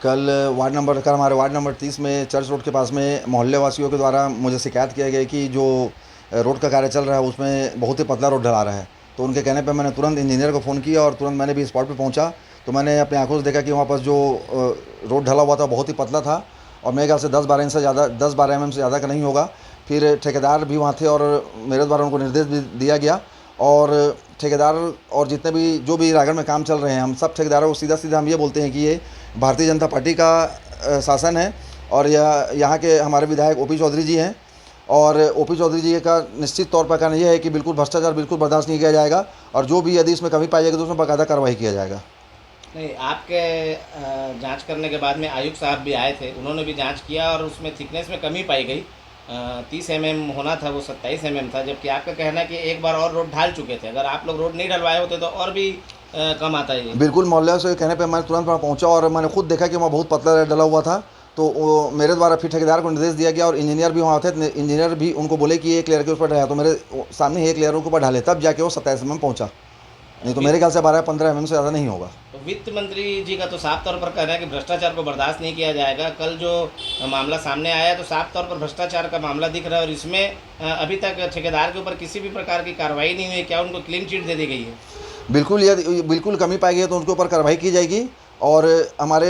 कल हमारे ward number 30 में चर्च रोड के पास में मोहल्ले वासियों के द्वारा मुझे शिकायत किया गया कि जो रोड का कार्य चल रहा है उसमें बहुत ही पतला रोड ढला रहा है। तो उनके कहने पे मैंने तुरंत इंजीनियर को फ़ोन किया और तुरंत मैंने भी स्पॉट पे पहुंचा। तो मैंने अपनी आंखों से देखा कि वहाँ पर जो रोड ढला हुआ था बहुत ही पतला था और मेरे ख्याल से 10-12 mm से ज़्यादा का नहीं होगा। फिर ठेकेदार भी वहाँ थे और मेरे द्वारा उनको निर्देश भी दिया गया और ठेकेदार और जितने भी जो भी रायगढ़ में काम चल रहे हैं, हम सब ठेकेदारों को सीधा सीधा हम ये बोलते हैं कि ये भारतीय जनता पार्टी का शासन है और यहाँ के हमारे विधायक ओपी चौधरी जी हैं और ओपी चौधरी जी का निश्चित तौर पर कहना यह है कि बिल्कुल भ्रष्टाचार बिल्कुल बर्दाश्त नहीं किया जाएगा और जो भी यदि इसमें कमी पाई जाएगी तो उसमें बाकायदा कार्रवाई किया जाएगा। नहीं, आपके जांच करने के बाद में आयुक्त साहब भी आए थे, उन्होंने भी जांच किया और उसमें थिकनेस में कमी पाई गई। 30 mm होना था, वो 27 mm था, जबकि आपका कहना है कि एक बार और रोड ढाल चुके थे। अगर आप लोग रोड नहीं डलवाए होते तो और भी कम आता है ये। बिल्कुल, मोहल्ले से कहने पे मैं तुरंत वहाँ पहुँचा और मैंने खुद देखा कि वहाँ बहुत पतला डला हुआ था। तो वो मेरे द्वारा फिर ठेकेदार को निर्देश दिया गया और इंजीनियर भी वहाँ थे। इंजीनियर भी उनको बोले कि एक लेयर के ऊपर ढाया, तो मेरे सामने ही एक लेयर के ऊपर ढाले, तब जाके वो 27 mm पहुँचा। नहीं तो मेरे ख्याल से 12-15 mm से ज़्यादा नहीं होगा। तो वित्त मंत्री जी का तो साफ तौर पर कहना है कि भ्रष्टाचार को बर्दाश्त नहीं किया जाएगा। कल जो मामला सामने आया तो साफ तौर पर भ्रष्टाचार का मामला दिख रहा है और इसमें अभी तक ठेकेदार के ऊपर किसी भी प्रकार की कार्रवाई नहीं हुई। क्या उनको क्लीन चिट दे दी गई है? बिल्कुल, यदि बिल्कुल कमी पाई गई है तो उनके ऊपर कार्रवाई की जाएगी। और हमारे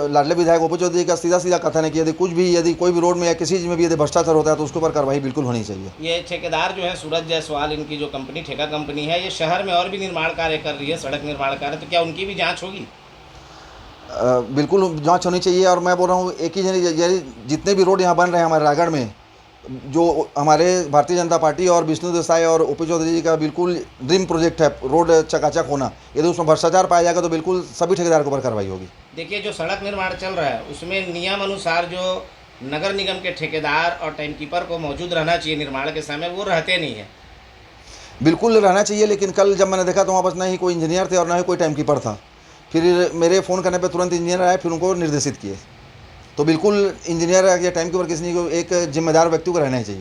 लाडले विधायक ओपी चौधरी का सीधा सीधा कथन है कि यदि कोई भी रोड में या किसी चीज़ में भी यदि भ्रष्टाचार होता है तो उसके ऊपर कार्रवाई बिल्कुल होनी चाहिए। ये ठेकेदार जो है सूरज जायसवाल, इनकी जो कंपनी ठेका कंपनी है, ये शहर में और भी निर्माण कार्य कर रही है, सड़क निर्माण कार्य, तो क्या उनकी भी जाँच होगी? बिल्कुल जांच होनी चाहिए। और मैं बोल रहा हूँ एक ही जितने भी रोड यहाँ बन रहे हैं हमारे रायगढ़ में, जो हमारे भारतीय जनता पार्टी और विष्णु देसाई और ओपी चौधरी जी का बिल्कुल ड्रीम प्रोजेक्ट है रोड चकाचक होना, यदि उसमें भ्रष्टाचार पाया जाएगा तो बिल्कुल सभी ठेकेदार के ऊपर कार्रवाई होगी। देखिए, जो सड़क निर्माण चल रहा है उसमें नियम अनुसार जो नगर निगम के ठेकेदार और टाइमकीपर को मौजूद रहना चाहिए निर्माण के समय, वो रहते नहीं है। बिल्कुल रहना चाहिए, लेकिन कल जब मैंने देखा तो वहाँ पर ना ही कोई इंजीनियर थे और ना ही कोई टाइम कीपर था। फिर मेरे फ़ोन करने पे तुरंत इंजीनियर आए, फिर उनको निर्देशित किए। तो बिल्कुल इंजीनियर या टाइम कीपर किसी को एक जिम्मेदार व्यक्ति को रहना ही चाहिए।